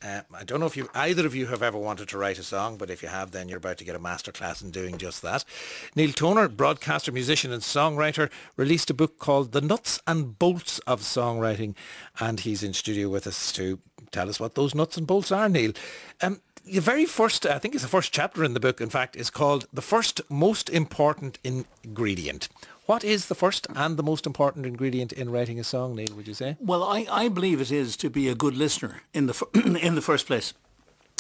I don't know if either of you have ever wanted to write a song, but if you have, then you're about to get a masterclass in doing just that. Niall Toner, broadcaster, musician and songwriter, released a book called The Nuts and Bolts of Songwriting, and he's in studio with us to tell us what those nuts and bolts are, Niall. The very first, I think it's the first chapter in the book, in fact, is called The First Most Important Ingredient. What is the first and the most important ingredient in writing a song, Niall, would you say? Well, I believe it is to be a good listener in the in the first place.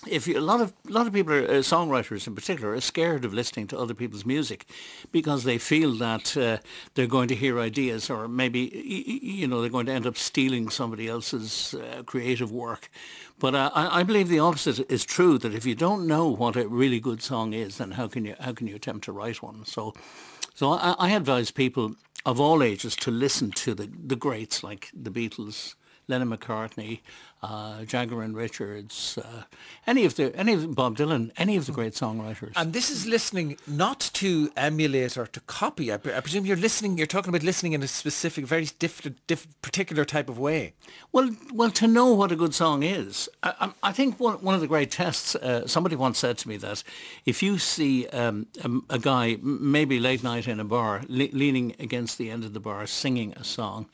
A lot of people, songwriters in particular, are scared of listening to other people's music because they feel that they're going to hear ideas, or maybe they're going to end up stealing somebody else's creative work. But I believe the opposite is true. That if you don't know what a really good song is, then how can you attempt to write one? So I advise people of all ages to listen to the greats like the Beatles, Lennon McCartney, Jagger and Richards, any of Bob Dylan, any of the great songwriters. And this is listening not to emulate or to copy. I presume you're talking about listening in a specific, very different, particular type of way. Well, to know what a good song is. I think one of the great tests, somebody once said to me that if you see a guy, maybe late night in a bar, leaning against the end of the bar, singing a song,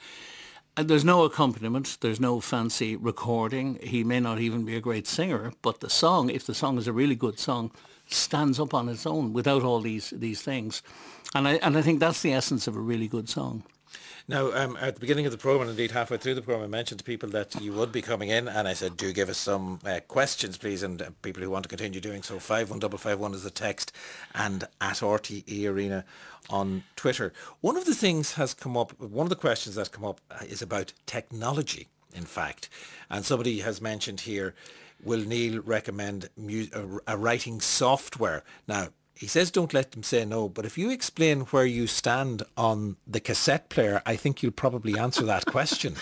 and there's no accompaniment, there's no fancy recording, he may not even be a great singer, but the song, if the song is a really good song, stands up on its own without all these things. And I think that's the essence of a really good song. Now, at the beginning of the programme, and indeed halfway through the programme, I mentioned to people that you would be coming in, and I said, do give us some questions, please, and people who want to continue doing so. 51551 is the text, and at RTE Arena on Twitter. One of the things has come up, one of the questions that's come up is about technology, in fact. And somebody has mentioned here, will Niall recommend a writing software? Now, he says don't let them say no, but if you explain where you stand on the cassette player, I think you'll probably answer that question.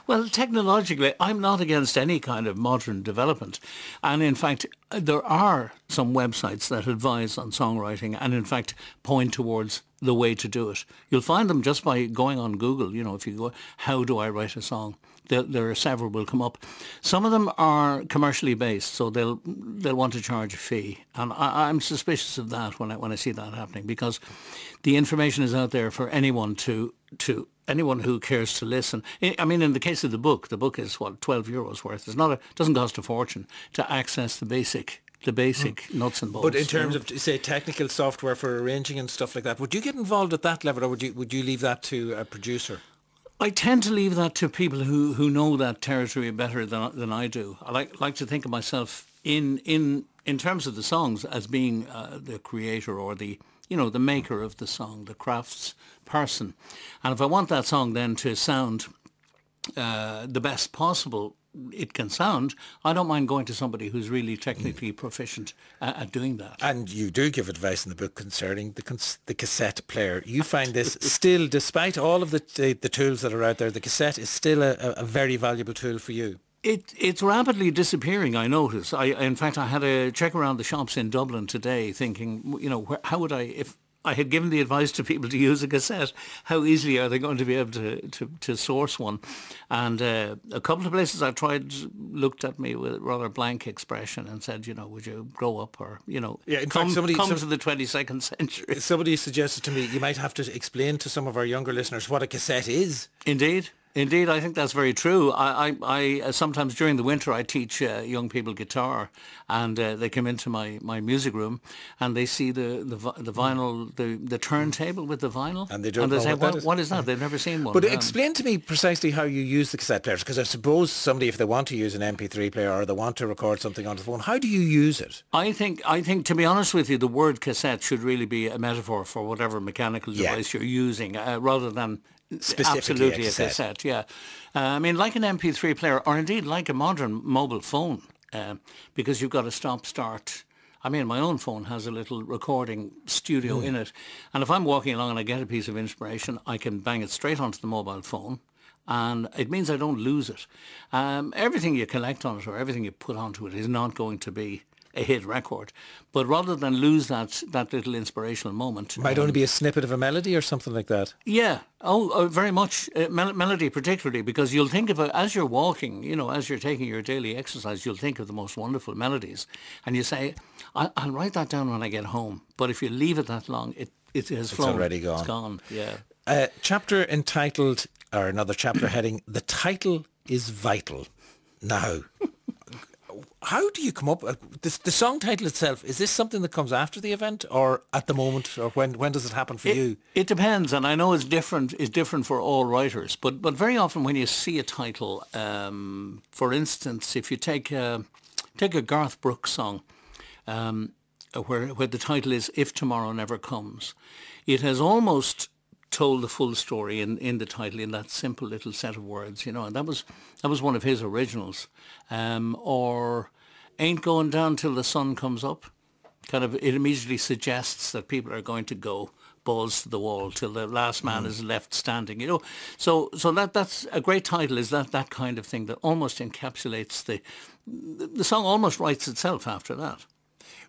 Well, technologically, I'm not against any kind of modern development. And in fact, there are some websites that advise on songwriting and in fact point towards the way to do it. You'll find them just by going on Google. If you go, how do I write a song? There are several will come up. Some of them are commercially based, so they'll want to charge a fee, and I'm suspicious of that when I see that happening, because the information is out there for anyone anyone who cares to listen. I mean, in the case of the book is what, €12 worth. It doesn't cost a fortune to access the basic nuts and bolts. But in terms of, say, technical software for arranging and stuff like that, would you get involved at that level, or would you leave that to a producer? I tend to leave that to people who know that territory better than I do. I like to think of myself in terms of the songs as being the creator, or the maker of the song, the crafts person. And if I want that song then to sound the best possible it can sound, I don't mind going to somebody who's really technically proficient at doing that. And you do give advice in the book concerning the cassette player. You find this still, despite all of the tools that are out there, the cassette is still a very valuable tool for you. It's rapidly disappearing, I notice. In fact, I had a check around the shops in Dublin today thinking, how would if I had given the advice to people to use a cassette, how easily are they going to be able to source one? And a couple of places I tried looked at me with a rather blank expression and said, would you grow up, or, come to the 22nd century. Somebody suggested to me you might have to explain to some of our younger listeners what a cassette is. Indeed, I think that's very true. I sometimes during the winter I teach young people guitar, and they come into my music room and they see the vinyl, the turntable with the vinyl, and they don't know say, what is that? They've never seen one. But explain to me precisely how you use the cassette players, because I suppose somebody, if they want to use an MP3 player or they want to record something on the phone, how do you use it? I think to be honest with you, the word cassette should really be a metaphor for whatever mechanical device you're using, rather than absolutely a cassette. Yeah. I mean, like an MP3 player, or indeed like a modern mobile phone, because you've got a stop-start. I mean, my own phone has a little recording studio in it, and if I'm walking along and I get a piece of inspiration, I can bang it straight onto the mobile phone, and it means I don't lose it. Everything you collect on it, or everything you put onto it, is not going to be a hit record. But rather than lose that little inspirational moment, Might only be a snippet of a melody or something like that. yeah, very much melody particularly, because you'll think of it as you're walking, as you're taking your daily exercise, you'll think of the most wonderful melodies, and you say, I'll write that down when I get home. But if you leave it that long, it has flown. It's already gone. It's gone. Yeah. Chapter entitled, or another chapter heading, "The Title is Vital." Now, how do you come up the song title itself? Is this something that comes after the event, or at the moment, or when does it happen for you? It depends, and I know it's different for all writers. But very often when you see a title, for instance, if you take a Garth Brooks song, where the title is "If Tomorrow Never Comes," it has almost told the full story in the title, in that simple little set of words, and that was one of his originals. Or "Ain't Going Down Till the Sun Comes Up," kind of, it immediately suggests that people are going to go balls to the wall till the last man is left standing, So that's a great title, is that kind of thing that almost encapsulates the song almost writes itself after that.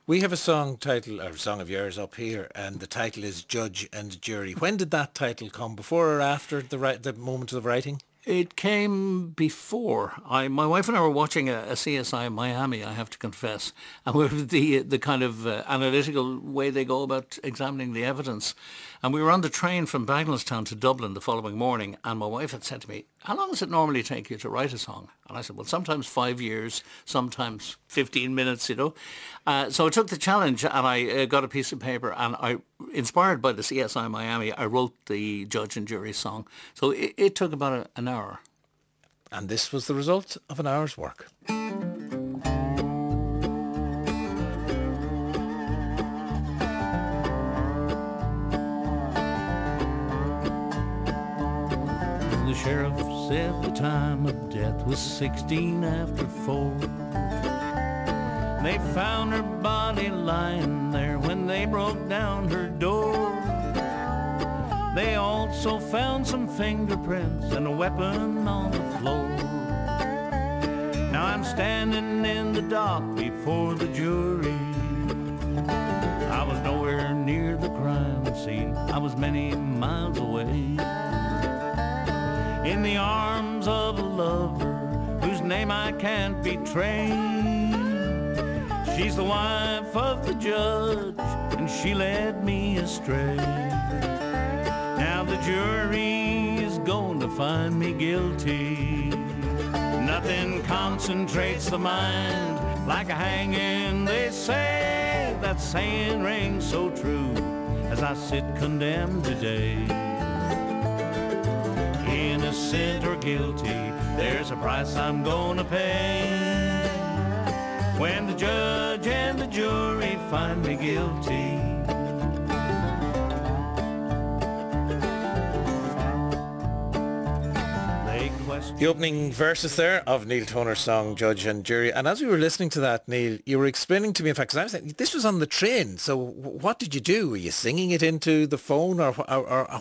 We have a song title, or a song of yours up here, and the title is "Judge and Jury." When did that title come? Before or after the moment of writing? It came before. My wife and I were watching a CSI Miami, I have to confess, and we were the kind of analytical way they go about examining the evidence. And we were on the train from Bagnallstown to Dublin the following morning, and my wife had said to me, "How long does it normally take you to write a song?" And I said, "Well, sometimes 5 years, sometimes 15 minutes, So I took the challenge, and I got a piece of paper, and I, inspired by the CSI Miami, I wrote the Judge and Jury song. So it took about an hour. And this was the result of an hour's work. The sheriff said the time of death was 16 after 4. They found her body lying there when they broke down her door. They also found some fingerprints and a weapon on the floor. Now I'm standing in the dock before the jury. I was nowhere near the crime scene. I was many miles away, in the arms of a lover whose name I can't betray. She's the wife of the judge, and she led me astray. Now the jury is going to find me guilty. Nothing concentrates the mind like a hanging, they say. That saying rings so true as I sit condemned today. Innocent or guilty, there's a price I'm gonna pay when the judge and the jury find me guilty. The opening verses there of Niall Toner's song "Judge and Jury," and as we were listening to that, Niall, you were explaining to me, in fact, because I was saying, this was on the train, so what did you do? Were you singing it into the phone, or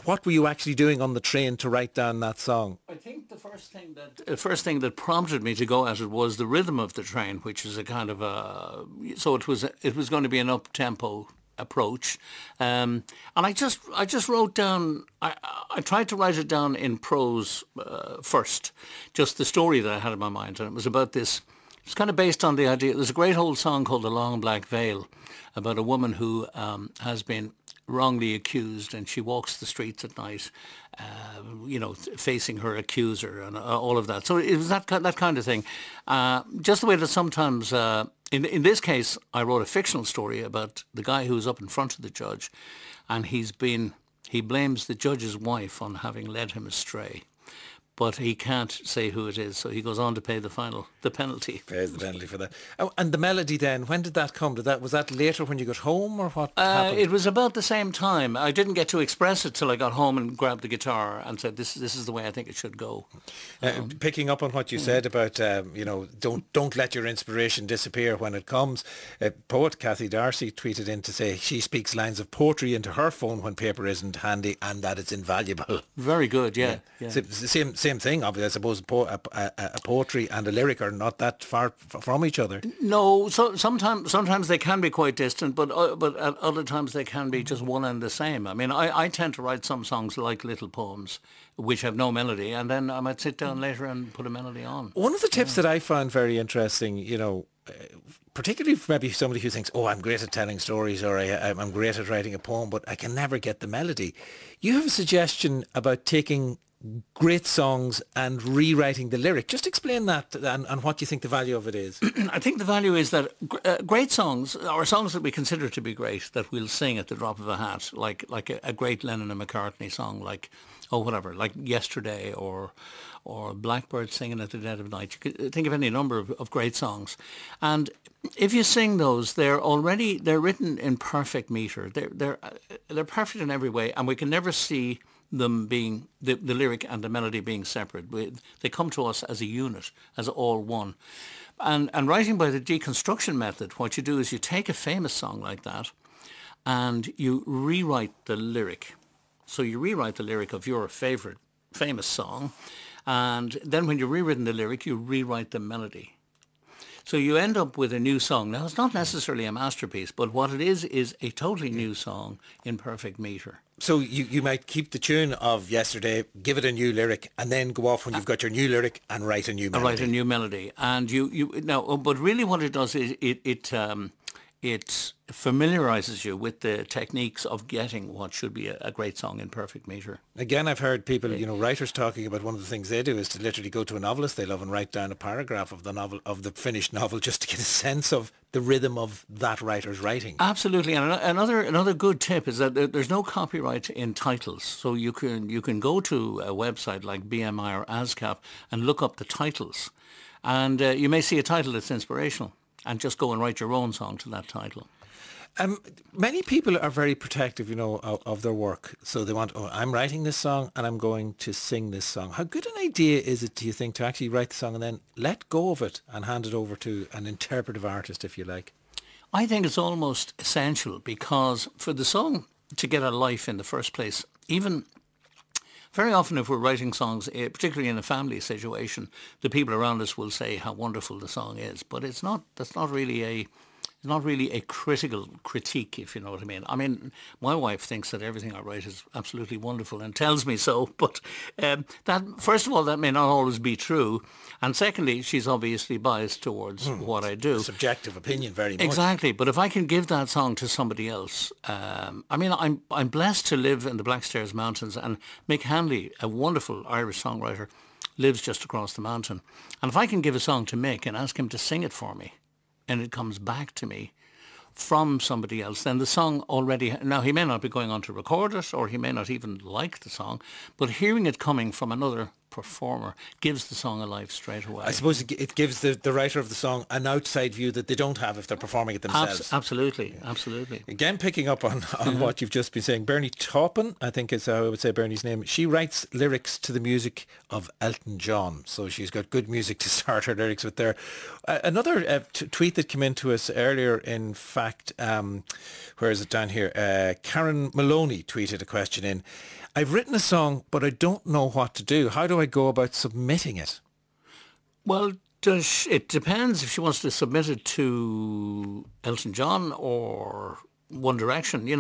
what were you actually doing on the train to write down that song? I think the first thing that prompted me to go at it was the rhythm of the train, which is a kind of so it was going to be an up-tempo approach, and I just wrote down. I tried to write it down in prose first, just the story that I had in my mind, and it was about this. It's kind of based on the idea. There's a great old song called "The Long Black Veil," about a woman who has been wrongly accused, and she walks the streets at night, facing her accuser and all of that. So it was that kind of thing. Just the way that sometimes. In this case, I wrote a fictional story about the guy who was up in front of the judge, and he blames the judge's wife on having led him astray. But he can't say who it is, so he goes on to pay the penalty. Pays the penalty for that. Oh, and the melody then, when did that come? Was that later when you got home, or what happened? It was about the same time. I didn't get to express it till I got home and grabbed the guitar and said, "This is the way I think it should go." Picking up on what you said about, don't let your inspiration disappear when it comes. Poet Kathy Darcy tweeted in to say she speaks lines of poetry into her phone when paper isn't handy, and that it's invaluable. Very good, yeah. Same same thing, obviously. I suppose a poetry and a lyric are not that far from each other. No, so sometimes they can be quite distant, but at other times they can be just one and the same. I mean, I tend to write some songs like little poems, which have no melody, and then I might sit down later and put a melody on. One of the tips that I found very interesting, particularly for maybe somebody who thinks, oh, I'm great at telling stories, or I'm great at writing a poem, but I can never get the melody. You have a suggestion about taking great songs and rewriting the lyric. Just explain that and what you think the value of it is. I think the value is that great songs, or songs that we consider to be great, that we'll sing at the drop of a hat, like a great Lennon and McCartney song, like Yesterday, or Blackbird Singing at the Dead of Night. You could think of any number of great songs. And if you sing those, they're written in perfect metre. They're perfect in every way, and we can never see them being, the lyric and the melody being separate. They come to us as a unit, as all one. And writing by the deconstruction method, what you do is you take a famous song like that and you rewrite the lyric. So you rewrite the lyric of your favourite famous song, and then when you've rewritten the lyric, you rewrite the melody. So you end up with a new song. Now, it's not necessarily a masterpiece, but what it is a totally new song in perfect metre. So you might keep the tune of Yesterday, give it a new lyric, and then go off when you've got your new lyric and write a new melody. Write a new melody. And but really what it does is it familiarises you with the techniques of getting what should be a great song in perfect metre. Again, I've heard people, writers talking about one of the things they do is to literally go to a novelist they love and write down a paragraph of the novel, of the finished novel, just to get a sense of the rhythm of that writer's writing. Absolutely, and another good tip is that there's no copyright in titles. So you can go to a website like BMI or ASCAP and look up the titles, and you may see a title that's inspirational, and just go and write your own song to that title. Many people are very protective, of their work. So they want, I'm writing this song and I'm going to sing this song. How good an idea is it, do you think, to actually write the song and then let go of it and hand it over to an interpretive artist, if you like? I think it's almost essential, because for the song to get a life in the first place, even very often if we're writing songs, particularly in a family situation, the people around us will say how wonderful the song is, but that's not really a critical critique, if you know what I mean. I mean, my wife thinks that everything I write is absolutely wonderful and tells me so, but that, first of all, that may not always be true, and secondly, she's obviously biased towards what I do. Subjective opinion, very much. Exactly, but if I can give that song to somebody else, I mean, I'm blessed to live in the Blackstairs Mountains, and Mick Hanley, a wonderful Irish songwriter, lives just across the mountain. And if I can give a song to Mick and ask him to sing it for me, and it comes back to me from somebody else, then the song already, now he may not be going on to record it, or he may not even like the song, but hearing it coming from another performer gives the song a life straight away. I suppose it gives the writer of the song an outside view that they don't have if they're performing it themselves. Absolutely. Again, picking up on what you've just been saying, Bernie Taupin, I think is how I would say Bernie's name, she writes lyrics to the music of Elton John, so she's got good music to start her lyrics with there. Another tweet that came in to us earlier, in fact, where is it down here? Karen Maloney tweeted a question in. I've written a song, but I don't know what to do. How do I go about submitting it? Well, it depends if she wants to submit it to Elton John or One Direction. Would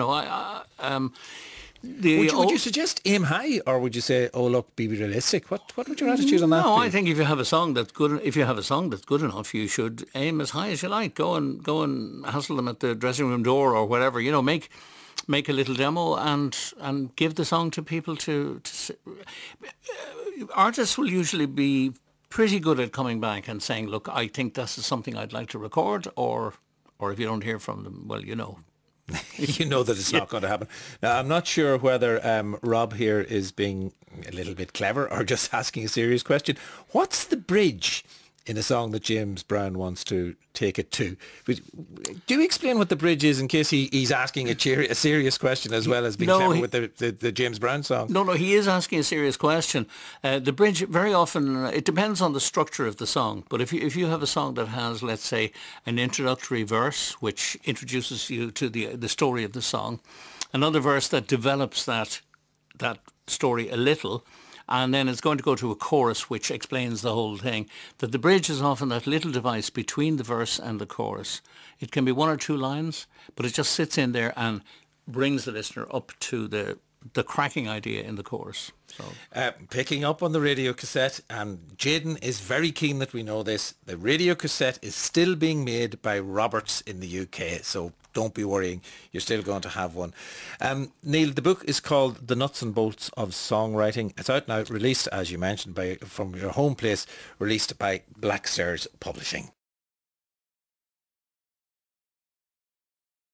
you suggest aim high, or would you say, oh look, be realistic? What would your attitude on that be? No, I think if you have a song that's good, enough, you should aim as high as you like. Go and hassle them at the dressing room door or whatever. Make a little demo and give the song to people to artists will usually be pretty good at coming back and saying, look, I think this is something I'd like to record, or if you don't hear from them, well, you know that it's not going to happen. Now, I'm not sure whether Rob here is being a little bit clever or just asking a serious question. What's the bridge in a song that James Brown wants to take it to? Do you explain what the bridge is, in case he's asking a serious question as well as being clever with the James Brown song? No, he is asking a serious question. The bridge, very often, it depends on the structure of the song. But if you have a song that has, let's say, an introductory verse, which introduces you to the story of the song, another verse that develops that story a little, and then it's going to go to a chorus which explains the whole thing. That the bridge is often that little device between the verse and the chorus. It can be one or two lines, but it just sits in there and brings the listener up to the cracking idea in the chorus. So picking up on the radio cassette, and Jaden is very keen that we know this, the radio cassette is still being made by Roberts in the UK, so don't be worrying, you're still going to have one. Niall, the book is called The Nuts and Bolts of Songwriting. It's out now, released, as you mentioned, from your home place, released by Black Stairs Publishing.